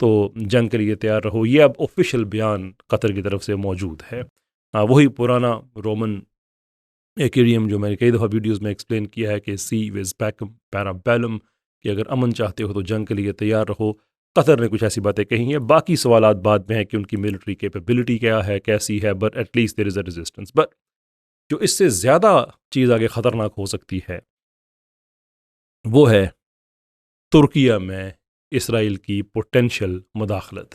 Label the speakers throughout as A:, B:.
A: تو جنگ کے لیے تیار رہو. یہ اب آفیشیل بیان قطر کی طرف سے موجود ہے. وہی پرانا رومن ایکیڈیم جو میں نے کئی دفعہ ویڈیوز میں ایکسپلین کیا ہے کہ سی وز پیکم پیرابیلم، کہ اگر امن چاہتے ہو تو جنگ کے لیے تیار رہو. قطر نے کچھ ایسی باتیں کہی ہیں. باقی سوالات بعد میں ہیں کہ ان کی ملٹری کیپیبلٹی کیا ہے، کیسی ہے، but at least there is a resistance. بٹ جو اس سے زیادہ چیز آگے خطرناک ہو سکتی ہے وہ ہے ترکیہ میں اسرائیل کی پوٹینشیل مداخلت.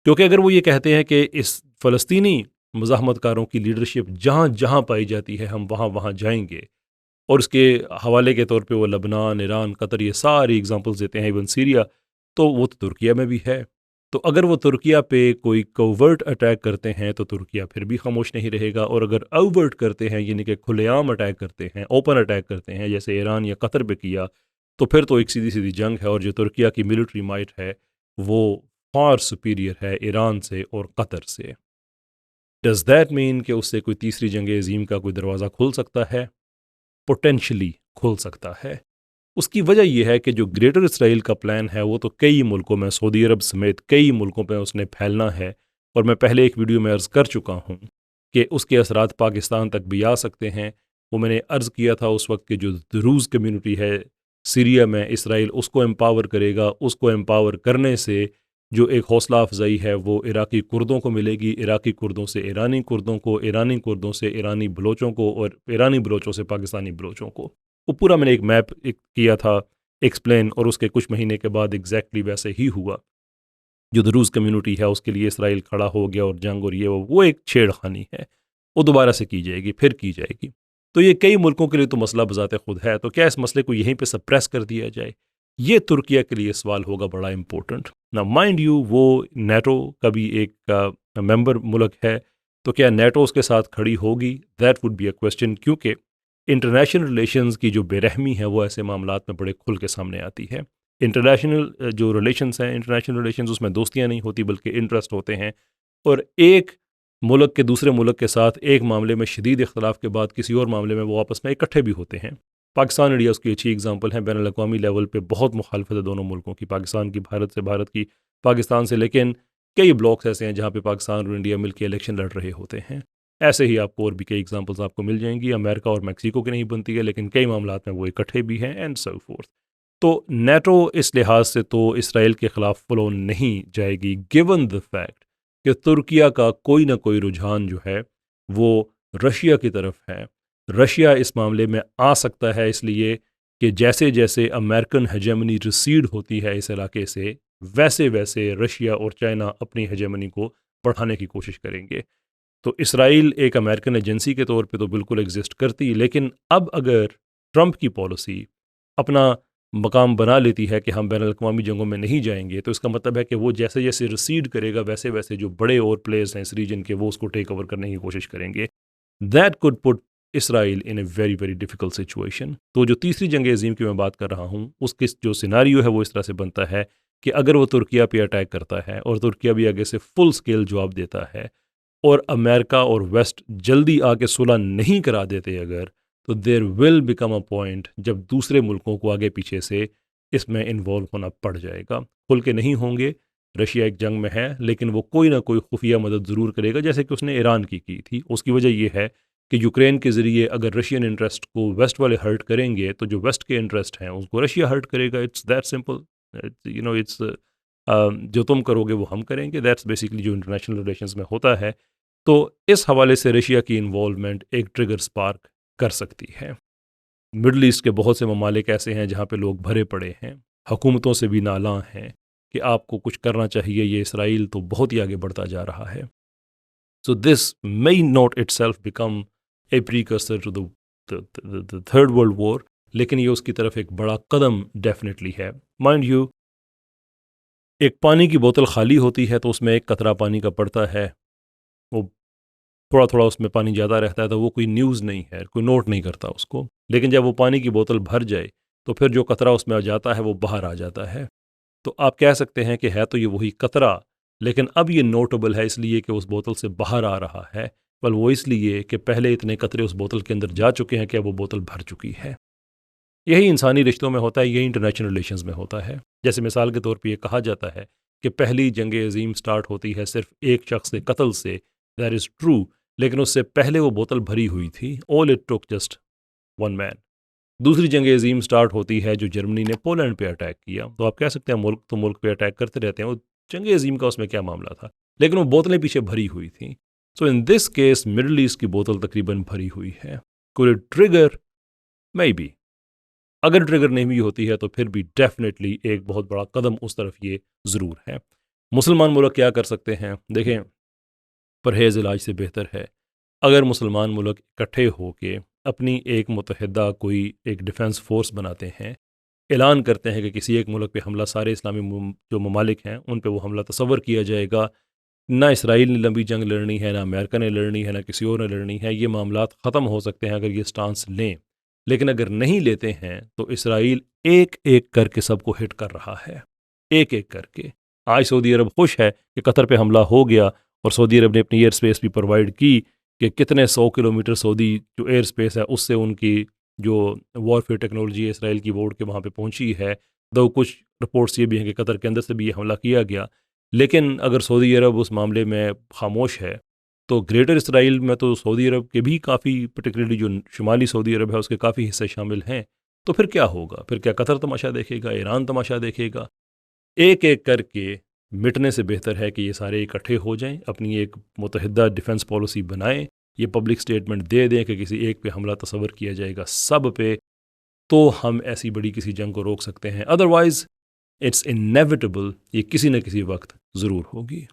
A: کیونکہ اگر وہ یہ کہتے ہیں کہ اس فلسطینی مزاحمت کاروں کی لیڈرشپ جہاں جہاں پائی جاتی ہے ہم وہاں وہاں جائیں گے، اور اس کے حوالے کے طور پہ وہ لبنان، ایران، قطر، یہ ساری اگزامپلز دیتے ہیں، ایون سیریا، تو وہ تو ترکیہ میں بھی ہے. تو اگر وہ ترکیہ پہ کوئی کوورٹ اٹیک کرتے ہیں تو ترکیہ پھر بھی خاموش نہیں رہے گا، اور اگر اوورٹ کرتے ہیں یعنی کہ کھلے عام اٹیک کرتے ہیں، اوپن اٹیک کرتے ہیں جیسے ایران یا قطر پہ کیا، تو پھر تو ایک سیدھی سیدھی جنگ ہے. اور جو ترکیہ کی ملٹری مائٹ ہے وہ فار سپیریئر ہے ایران سے اور قطر سے. ڈز دیٹ مین کہ اس سے کوئی تیسری جنگ عظیم کا کوئی دروازہ کھل سکتا ہے؟ پوٹینشلی کھل سکتا ہے. اس کی وجہ یہ ہے کہ جو گریٹر اسرائیل کا پلان ہے وہ تو کئی ملکوں میں، سعودی عرب سمیت کئی ملکوں پہ اس نے پھیلنا ہے. اور میں پہلے ایک ویڈیو میں عرض کر چکا ہوں کہ اس کے اثرات پاکستان تک بھی آ سکتے ہیں. وہ میں نے عرض کیا تھا اس وقت کہ جو دروز کمیونٹی ہے سیریا میں، اسرائیل اس کو امپاور کرے گا. اس کو امپاور کرنے سے جو ایک حوصلہ افزائی ہے وہ عراقی کردوں کو ملے گی، عراقی کردوں سے ایرانی کردوں کو، ایرانی کردوں سے ایرانی بلوچوں کو، اور ایرانی بلوچوں سے پاکستانی بلوچوں کو. وہ پورا میں نے ایک میپ کیا تھا ایکسپلین، اور اس کے کچھ مہینے کے بعد ایگزیکٹلی ویسے ہی ہوا. جو دروز کمیونٹی ہے اس کے لیے اسرائیل کھڑا ہو گیا، اور جنگ اور یہ وہ ایک چھیڑ خانی ہے، وہ دوبارہ سے کی جائے گی، پھر کی جائے گی. تو یہ کئی ملکوں کے لیے تو مسئلہ بذات خود ہے. تو کیا اس مسئلے کو یہیں پہ سپریس کر دیا جائے؟ یہ ترکیہ کے لیے سوال ہوگا بڑا امپورٹنٹ. نا مائنڈ یو وہ نیٹو کا بھی ایک ممبر ملک ہے، تو کیا نیٹو اس کے ساتھ کھڑی ہوگی؟ That would be a question. کیونکہ انٹرنیشنل ریلیشنز کی جو بے رحمی ہے وہ ایسے معاملات میں بڑے کھل کے سامنے آتی ہے. انٹرنیشنل جو ریلیشنز ہیں، انٹرنیشنل ریلیشنز اس میں دوستیاں نہیں ہوتی بلکہ انٹرسٹ ہوتے ہیں. اور ایک ملک کے دوسرے ملک کے ساتھ ایک معاملے میں شدید اختلاف کے بعد کسی اور معاملے میں وہ آپس میں اکٹھے بھی ہوتے ہیں. پاکستان انڈیا اس کی اچھی اگزامپل ہیں. بین الاقوامی لیول پہ بہت مخالفت ہے دونوں ملکوں کی، پاکستان کی بھارت سے، بھارت کی پاکستان سے. لیکن کئی بلاکس ایسے ہیں جہاں پہ پاکستان اور انڈیا مل کے الیکشن لڑ رہے ہوتے ہیں. ایسے ہی آپ کو اور بھی کئی اگزامپلز آپ کو مل جائیں گی. امریکہ اور میکسیکو کی نہیں بنتی ہے لیکن کئی معاملات میں وہ اکٹھے بھی ہیں، اینڈ سو فورتھ. تو نیٹو اس لحاظ سے تو اسرائیل کے خلاف فلو نہیں جائے گی، گیون دا فیکٹ کہ ترکیہ کا کوئی نہ کوئی رجحان جو ہے وہ رشیا کی طرف ہے. رشیا اس معاملے میں آ سکتا ہے، اس لیے کہ جیسے جیسے امریکن ہیجمنی ریسیڈ ہوتی ہے اس علاقے سے، ویسے ویسے رشیا اور چائنا اپنی ہیجمنی کو بڑھانے کی کوشش کریں گے. تو اسرائیل ایک امریکن ایجنسی کے طور پہ تو بالکل ایگزسٹ کرتی، لیکن اب اگر ٹرمپ کی پالیسی اپنا مقام بنا لیتی ہے کہ ہم بین الاقوامی جنگوں میں نہیں جائیں گے، تو اس کا مطلب ہے کہ وہ جیسے جیسے ریسیڈ کرے گا ویسے ویسے جو بڑے اور پلیئرز ہیں اس ریجن کے وہ اس کو ٹیک اوور کرنے کی کوشش کریں گے. That could put Israel in a very very difficult situation. تو جو تیسری جنگ عظیم کی میں بات کر رہا ہوں اس کی جو سیناریو ہے وہ اس طرح سے بنتا ہے کہ اگر وہ ترکیہ پہ اٹیک کرتا ہے اور ترکیہ بھی آگے سے فل سکیل جواب دیتا ہے، اور امریکہ اور ویسٹ جلدی آ کے صلح نہیں کرا دیتے اگر، تو دیر ول بیکم اے پوائنٹ جب دوسرے ملکوں کو آگے پیچھے سے اس میں انوالو ہونا پڑ جائے گا. کھل کے نہیں ہوں گے، رشیا ایک جنگ میں ہے، لیکن وہ کوئی نہ کوئی خفیہ مدد ضرور کرے گا، جیسے کہ اس نے ایران کی تھی. اس کی وجہ یہ ہے کہ یوکرین کے ذریعے اگر رشین انٹرسٹ کو ویسٹ والے ہرٹ کریں گے تو جو ویسٹ کے انٹرسٹ ہیں اس کو رشیا ہرٹ کرے گا. It's that simple. اٹس جو تم کرو گے وہ ہم کریں گے. دیٹس بیسیکلی جو انٹرنیشنل ریلیشنز میں ہوتا ہے. تو اس حوالے سے رشیا کی انوالومنٹ ایک ٹریگر سپارک کر سکتی ہے. مڈل ایسٹ کے بہت سے ممالک ایسے ہیں جہاں پہ لوگ بھرے پڑے ہیں، حکومتوں سے بھی نالاں ہیں کہ آپ کو کچھ کرنا چاہیے، یہ اسرائیل تو بہت ہی آگے بڑھتا جا رہا ہے. سو دس may not itself become a precursor to the third world war، لیکن یہ اس کی طرف ایک بڑا قدم ڈیفینیٹلی ہے. مائنڈ یو، ایک پانی کی بوتل خالی ہوتی ہے تو اس میں ایک قطرہ پانی کا پڑتا ہے، وہ تھوڑا تھوڑا اس میں پانی زیادہ رہتا ہے تو وہ کوئی نیوز نہیں ہے، کوئی نوٹ نہیں کرتا اس کو. لیکن جب وہ پانی کی بوتل بھر جائے تو پھر جو قطرہ اس میں آ جاتا ہے وہ باہر آ جاتا ہے. تو آپ کہہ سکتے ہیں کہ ہے تو یہ وہی قطرہ، لیکن اب یہ نوٹیبل ہے اس لیے کہ اس بوتل سے باہر آ رہا ہے. بل وہ اس لیے کہ پہلے اتنے قطرے اس بوتل کے اندر جا چکے ہیں کہ اب وہ بوتل بھر چکی ہے. یہی انسانی رشتوں میں ہوتا ہے، یہی انٹرنیشنل ریلیشنز میں ہوتا ہے. جیسے مثال کے طور پہ یہ کہا جاتا ہے کہ پہلی جنگ عظیم سٹارٹ ہوتی ہے صرف ایک شخص کے قتل سے، دیٹ از ٹرو، لیکن اس سے پہلے وہ بوتل بھری ہوئی تھی. All it took just one man. دوسری جنگ عظیم سٹارٹ ہوتی ہے جو جرمنی نے پولینڈ پہ اٹیک کیا. تو آپ کہہ سکتے ہیں ملک تو ملک پہ اٹیک کرتے رہتے ہیں، وہ جنگ عظیم کا اس میں کیا معاملہ تھا، لیکن وہ بوتلیں پیچھے بھری ہوئی تھیں. سو ان دس کیس مڈل ایسٹ کی بوتل تقریباً بھری ہوئی ہے. کوئی ٹریگر میں بھی اگر ٹریگر نہیں بھی ہوتی ہے تو پھر بھی ڈیفینیٹلی ایک بہت بڑا قدم اس طرف یہ ضرور ہے. مسلمان ملک کیا کر سکتے ہیں؟ دیکھیں، پرہیز علاج سے بہتر ہے. اگر مسلمان ملک اکٹھے ہو کے اپنی ایک متحدہ کوئی ایک ڈیفنس فورس بناتے ہیں، اعلان کرتے ہیں کہ کسی ایک ملک پہ حملہ، سارے اسلامی جو ممالک ہیں ان پہ وہ حملہ تصور کیا جائے گا، نہ اسرائیل نے لمبی جنگ لڑنی ہے، نہ امریکہ نے لڑنی ہے، نہ کسی اور نے لڑنی ہے، یہ معاملات ختم ہو سکتے ہیں اگر یہ سٹانس لیں. لیکن اگر نہیں لیتے ہیں تو اسرائیل ایک ایک کر کے سب کو ہٹ کر رہا ہے، ایک ایک کر کے. آج سعودی عرب خوش ہے کہ قطر پہ حملہ ہو گیا اور سعودی عرب نے اپنی ایئر سپیس بھی پرووائڈ کی کہ کتنے 100 کلومیٹر سعودی جو ایئر سپیس ہے اس سے ان کی جو وارفیئر ٹیکنالوجی ہے اسرائیل کی بورڈ کے وہاں پہ پہنچی ہے. دو کچھ رپورٹس یہ بھی ہیں کہ قطر کے اندر سے بھی یہ حملہ کیا گیا. لیکن اگر سعودی عرب اس معاملے میں خاموش ہے تو گریٹر اسرائیل میں تو سعودی عرب کے بھی کافی، پرٹیکولرلی جو شمالی سعودی عرب ہے اس کے کافی حصے شامل ہیں. تو پھر کیا ہوگا؟ پھر کیا قطر تماشا دیکھے گا؟ ایران تماشا دیکھے گا؟ ایک ایک کر کے مٹنے سے بہتر ہے کہ یہ سارے اکٹھے ہو جائیں، اپنی ایک متحدہ ڈیفنس پالیسی بنائیں، یہ پبلک سٹیٹمنٹ دے دیں کہ کسی ایک پہ حملہ تصور کیا جائے گا سب پہ، تو ہم ایسی بڑی کسی جنگ کو روک سکتے ہیں. ادروائز اٹس انیویٹیبل، یہ کسی نہ کسی وقت ضرور ہوگی.